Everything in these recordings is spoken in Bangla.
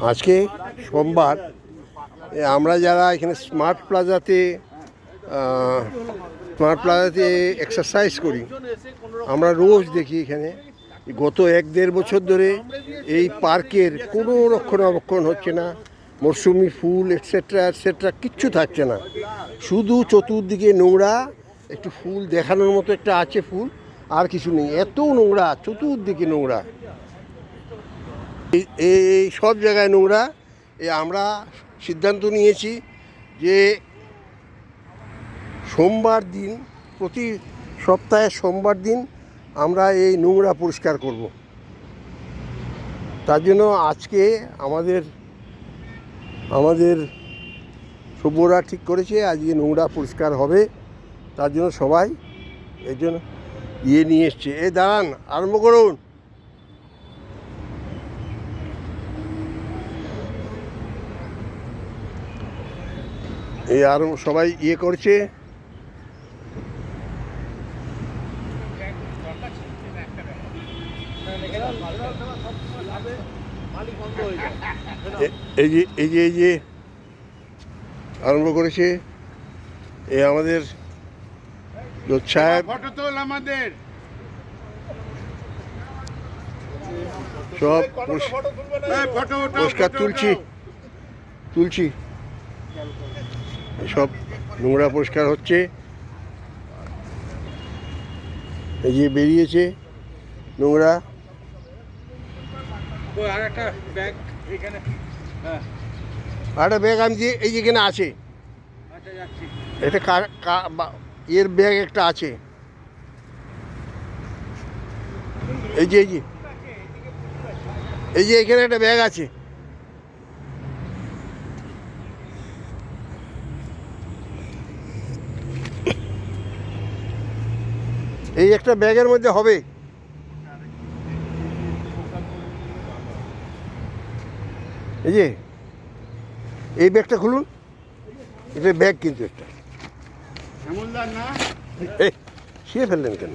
আজকে সোমবার। আমরা যারা এখানে স্মার্ট প্লাজাতে এক্সারসাইজ করি, আমরা রোজ দেখি এখানে গত 1-1.5 বছর ধরে এই পার্কের কোনো রক্ষণাবেক্ষণ হচ্ছে না। মরশুমি ফুল এটসেট্রা কিচ্ছু থাকছে না, শুধু চতুর্দিকে নোংরা। একটু ফুল দেখানোর মতো একটা আছে ফুল, আর কিছু নেই। এত নোংরা, চতুর্দিকে নোংরা, এই সব জায়গায় নোংরা। আমরা সিদ্ধান্ত নিয়েছি যে সোমবার দিন, প্রতি সপ্তাহে সোমবার দিন আমরা এই নোংরা পরিষ্কার করব। তার জন্য আজকে আমাদের সভ্যরা ঠিক করেছে আজকে নোংরা পরিষ্কার হবে। তার জন্য সবাই এর জন্য নিয়ে এসছে। দাঁড়ান, আরম্ভ করুন। আরও সবাই করছে। এই যে আরম্ভ করেছে আমাদের জোট সাহেব। আমাদের সব পরিষ্কার তুলছি সব নোংরা পরিষ্কার হচ্ছে। এই যে বেরিয়েছে নোংরা। আরেকটা ব্যাগ আমি যে এই যেখানে আছে, এটা এর ব্যাগ একটা আছে। এই যে এখানে একটা ব্যাগ আছে। এই একটা ব্যাগের মধ্যে হবে। এই ব্যাগটা খুলুন, এটা ব্যাগ কিন্তু একটা। শুয়ে ফেললেন কেন?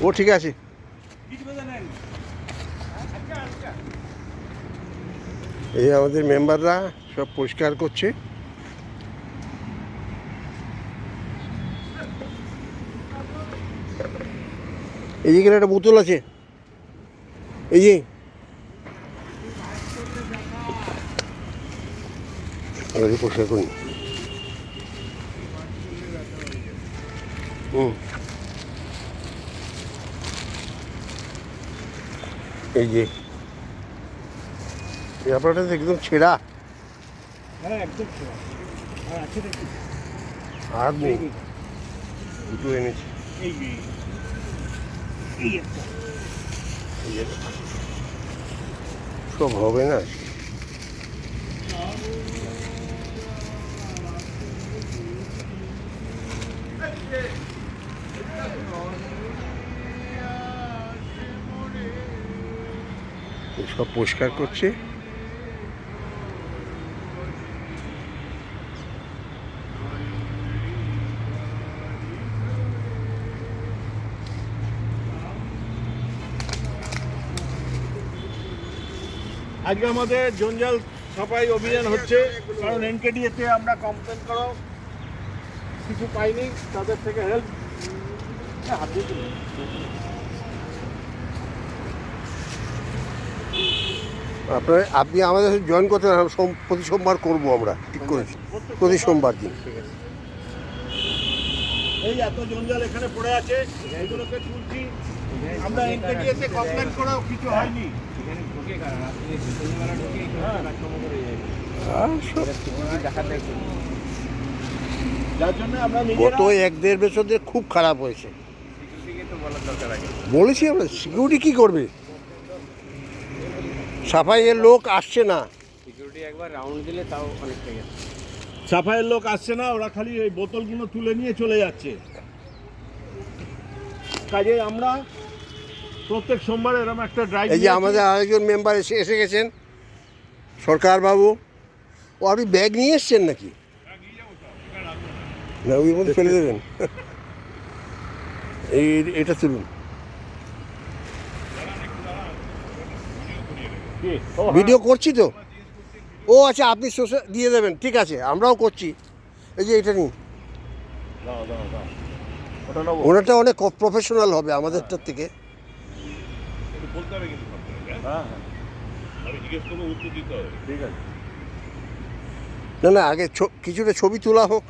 ও ঠিক আছে। এই আমাদের মেম্বাররা সব পরিষ্কার করছে। এই যেখানে একটা বোতল আছে, এই যে পরিষ্কার করুন। এই যে আপনারটা একদম ছেঁড়া, আর নেই, দুটো এনেছি। সব হবে না। সব পরিষ্কার করছে। আজকে আমাদের জঞ্জাল সাফাই অভিযান হচ্ছে, কারণ এনকেডিএতে আমরা কমপ্লেন করো কিছু পাইনি, তাদের থেকে হেল্প। আপনি আমাদের সাথে জয়েন করতে প্রতি সোমবার করবো, আমরা ঠিক করেছি প্রতি সোমবার দিন। এই এত জঞ্জাল এখানে পড়ে আছে, এইগুলোকে তুলছি। আমরা এনকেডিএতে কমপ্লেন করাও কিছু হয়নি। গত 1-1.5 বছর খুব খারাপ হয়েছে। বলেছি আমরা, সিকিউরিটি কি করবে? সাফাইয়ের লোক আসছে না, একবার রাউন্ড দিলে তাও অনেকটা গেছে। সাফাইয়ের লোক আসছে না, ওরা খালি এই বোতলগুলো তুলে নিয়ে চলে যাচ্ছে। কাজে আমরা প্রত্যেক সোমবার এরকম একটা ড্রাইভ। এই যে আমাদের আরেকজন মেম্বার এসে গেছেন, সরকার বাবু। ও আপনি ব্যাগ নিয়ে এসছেন নাকি? না, ওই মধ্যে ফেলে দেবেন। এটা তুলুন। ভিডিও করছি তো। ও আচ্ছা, আপনি সোশ্যাল দিয়ে দেবেন, ঠিক আছে, আমরাও করছি। এই যে এটা নিন, ওটা নেবো। ওনারটা অনেক প্রফেশনাল হবে আমাদেরটার থেকে। বলতে হবে কিন্তু হ্যাঁ হ্যাঁ, আমি জিজ্ঞেস করবো, উত্তর দিতে হবে। ঠিক আছে। না না, আগে কিছুটা ছবি তোলা হোক।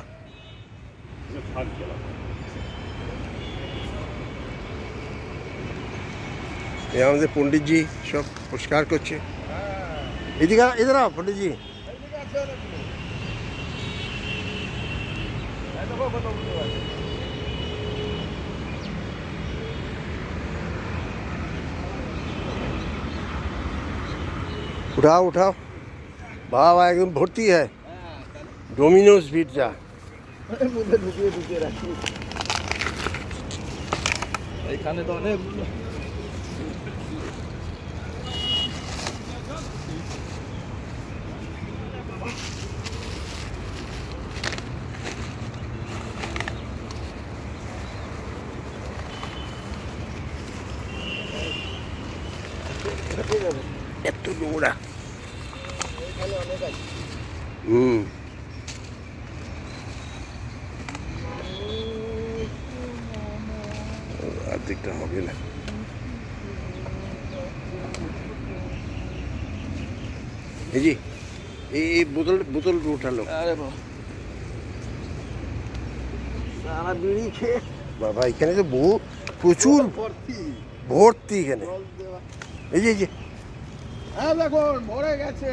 এই আমাদের পণ্ডিতজি সব পরিষ্কার করছে। এদিকে এদের পণ্ডিতজি, उठाओ उठाओ, बाबा एकदम भर्ती है। डोमिनोज पिज्जा, এখানে তো অনেক এত নোংরা। অর্ধেকটা হবে না। এই যে এই বোতল উঠালো। আরে বাবা, সারা বিড়ি খেয়ে বাবা, এখানে তো প্রচুর ভর্তি এখানে। এই যে হ্যাঁ দেখুন ভরে গেছে।